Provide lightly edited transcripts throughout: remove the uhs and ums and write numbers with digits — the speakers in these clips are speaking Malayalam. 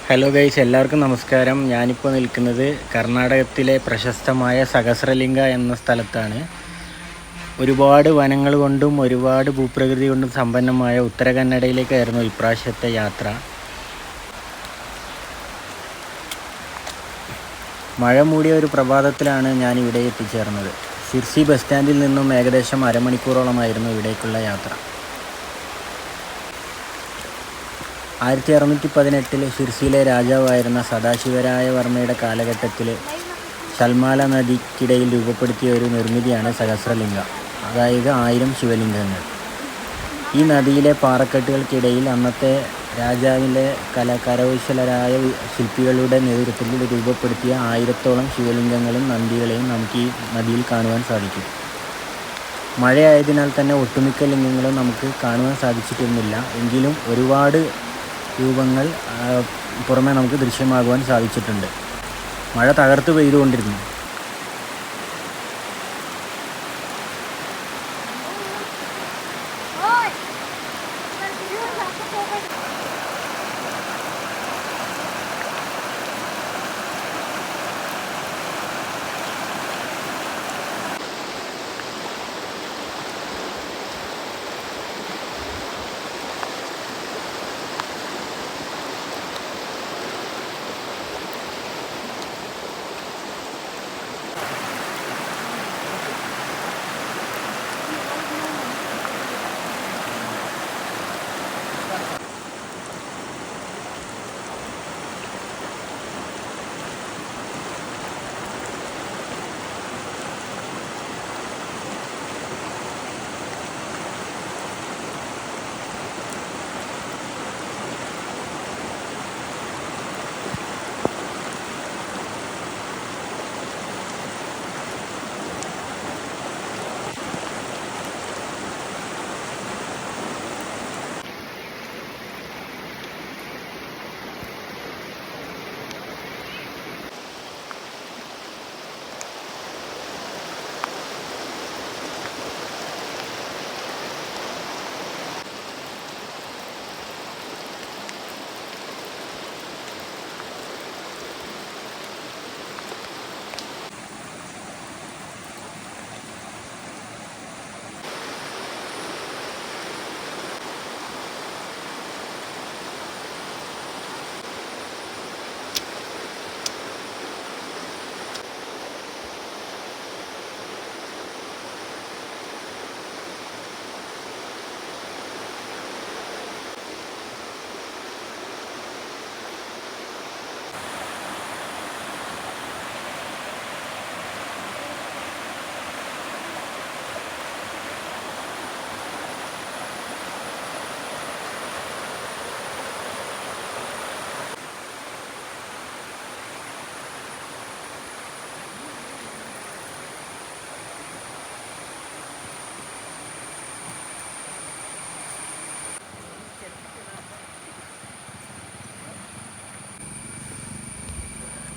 ഹലോ ഗൈസ്, എല്ലാവർക്കും നമസ്കാരം. ഞാനിപ്പോൾ നിൽക്കുന്നത് കർണാടകത്തിലെ പ്രശസ്തമായ സഹസ്രലിംഗ എന്ന സ്ഥലത്താണ്. ഒരുപാട് വനങ്ങൾ കൊണ്ടും ഒരുപാട് ഭൂപ്രകൃതി കൊണ്ടും സമ്പന്നമായ ഉത്തര കന്നഡയിലേക്കായിരുന്നു ഇപ്രാവശ്യത്തെ യാത്ര. മഴ മൂടിയ ഒരു പ്രഭാതത്തിലാണ് ഞാൻ ഇവിടെ എത്തിച്ചേർന്നത്. സിർസി ബസ് സ്റ്റാൻഡിൽ നിന്നും ഏകദേശം അരമണിക്കൂറോളമായിരുന്നു ഇവിടേക്കുള്ള യാത്ര. 1618 സിർസിയിലെ രാജാവായിരുന്ന സദാശിവരായ വർമ്മയുടെ കാലഘട്ടത്തിൽ ശൽമാല നദിക്കിടയിൽ രൂപപ്പെടുത്തിയ ഒരു നിർമ്മിതിയാണ് സഹസ്രലിംഗ, അതായത് 1000 ശിവലിംഗങ്ങൾ. ഈ നദിയിലെ പാറക്കെട്ടുകൾക്കിടയിൽ അന്നത്തെ രാജാവിൻ്റെ കരകൗശലരായ ശില്പികളുടെ നേതൃത്വത്തിൽ രൂപപ്പെടുത്തിയ 1000ഓളം ശിവലിംഗങ്ങളും നന്ദികളെയും നമുക്ക് ഈ നദിയിൽ കാണുവാൻ സാധിക്കും. മഴയായതിനാൽ തന്നെ ഒട്ടുമിക്ക ലിംഗങ്ങളും നമുക്ക് കാണുവാൻ സാധിച്ചിട്ടൊന്നുമില്ല. എങ്കിലും ഒരുപാട് രൂപങ്ങൾ പുറമെ നമുക്ക് ദൃശ്യമാകുവാൻ സാധിച്ചിട്ടുണ്ട്. മഴ തകർത്ത് പെയ്തുകൊണ്ടിരുന്നു.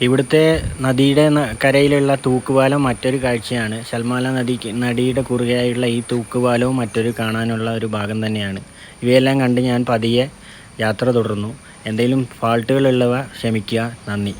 ഇവിടുത്തെ നദിയുടെ കരയിലുള്ള തൂക്കുപാലം മറ്റൊരു കാഴ്ചയാണ്. ശൽമാല നദിയുടെ കുറുകെയായുള്ള ഈ തൂക്കുപാലവും മറ്റൊരു കാണാനുള്ള ഒരു ഭാഗം തന്നെയാണ്. ഇവയെല്ലാം കണ്ട് ഞാൻ പതിയെ യാത്ര തുടർന്നു. എന്തെങ്കിലും ഫാൾട്ടുകളുള്ളവ ക്ഷമിക്കുക. നന്ദി.